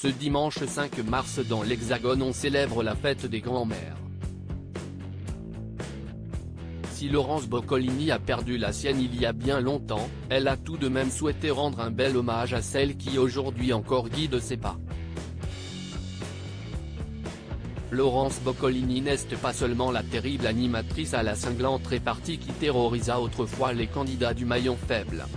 Ce dimanche 5 mars dans l'Hexagone on célèbre la fête des grands-mères. Si Laurence Boccolini a perdu la sienne il y a bien longtemps, elle a tout de même souhaité rendre un bel hommage à celle qui aujourd'hui encore guide ses pas. Laurence Boccolini n'est pas seulement la terrible animatrice à la cinglante répartie qui terrorisa autrefois les candidats du maillon faible.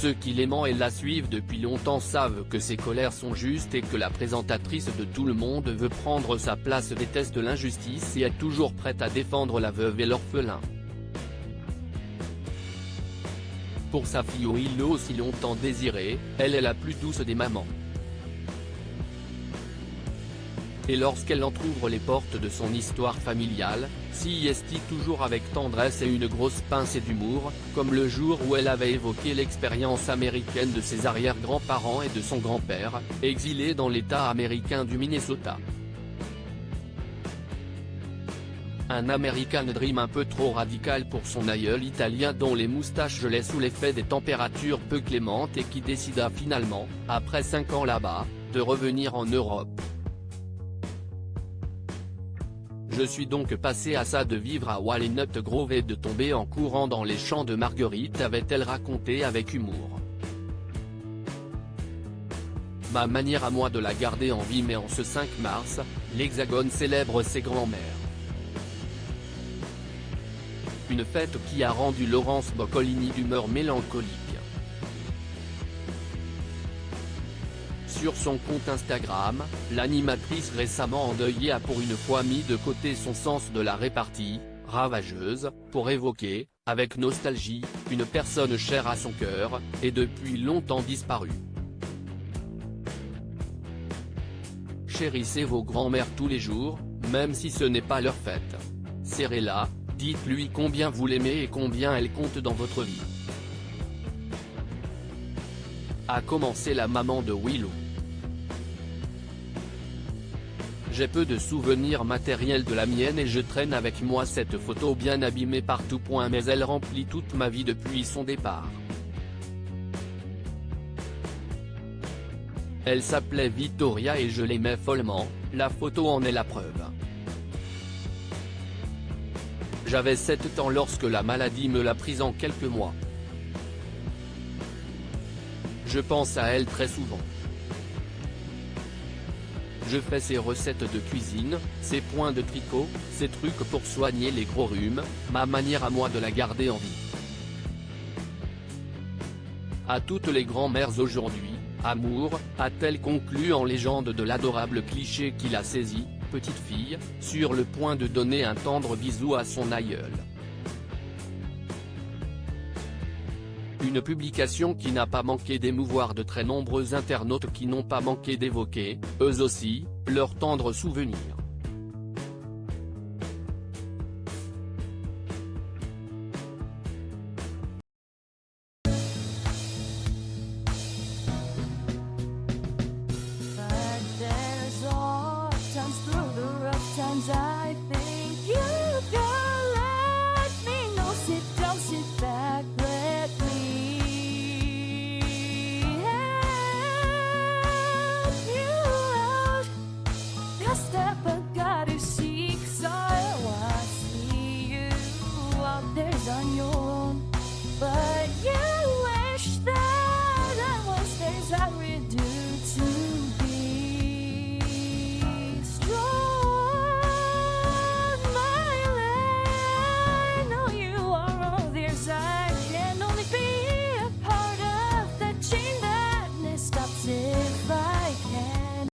Ceux qui l'aiment et la suivent depuis longtemps savent que ses colères sont justes et que la présentatrice de Tout le monde veut prendre sa place déteste l'injustice et est toujours prête à défendre la veuve et l'orphelin. Pour sa fille Willow si longtemps désirée, elle est la plus douce des mamans. Et lorsqu'elle entr'ouvre les portes de son histoire familiale, s'y est toujours avec tendresse et une grosse pincée d'humour, comme le jour où elle avait évoqué l'expérience américaine de ses arrière-grands-parents et de son grand-père, exilé dans l'État américain du Minnesota. Un American Dream un peu trop radical pour son aïeul italien dont les moustaches gelaient sous l'effet des températures peu clémentes et qui décida finalement, après 5 ans là-bas, de revenir en Europe. Je suis donc passé à ça de vivre à Walnut Grove et de tomber en courant dans les champs de marguerite, avait-elle raconté avec humour. Ma manière à moi de la garder en vie. Mais en ce 5 mars, l'Hexagone célèbre ses grands-mères. Une fête qui a rendu Laurence Boccolini d'humeur mélancolique. Sur son compte Instagram, l'animatrice récemment endeuillée a pour une fois mis de côté son sens de la répartie, ravageuse, pour évoquer, avec nostalgie, une personne chère à son cœur, et depuis longtemps disparue. Chérissez vos grands-mères tous les jours, même si ce n'est pas leur fête. Serrez-la, dites-lui combien vous l'aimez et combien elle compte dans votre vie. A commencé la maman de Willow. J'ai peu de souvenirs matériels de la mienne et je traîne avec moi cette photo bien abîmée partout. Mais elle remplit toute ma vie depuis son départ. Elle s'appelait Vittoria et je l'aimais follement, la photo en est la preuve. J'avais 7 ans lorsque la maladie me l'a prise en quelques mois. Je pense à elle très souvent. Je fais ses recettes de cuisine, ses points de tricot, ses trucs pour soigner les gros rhumes, ma manière à moi de la garder en vie. À toutes les grand-mères aujourd'hui, amour, a-t-elle conclu en légende de l'adorable cliché qu'il a saisi, petite fille, sur le point de donner un tendre bisou à son aïeul. Une publication qui n'a pas manqué d'émouvoir de très nombreux internautes qui n'ont pas manqué d'évoquer, eux aussi, leurs tendres souvenirs. On your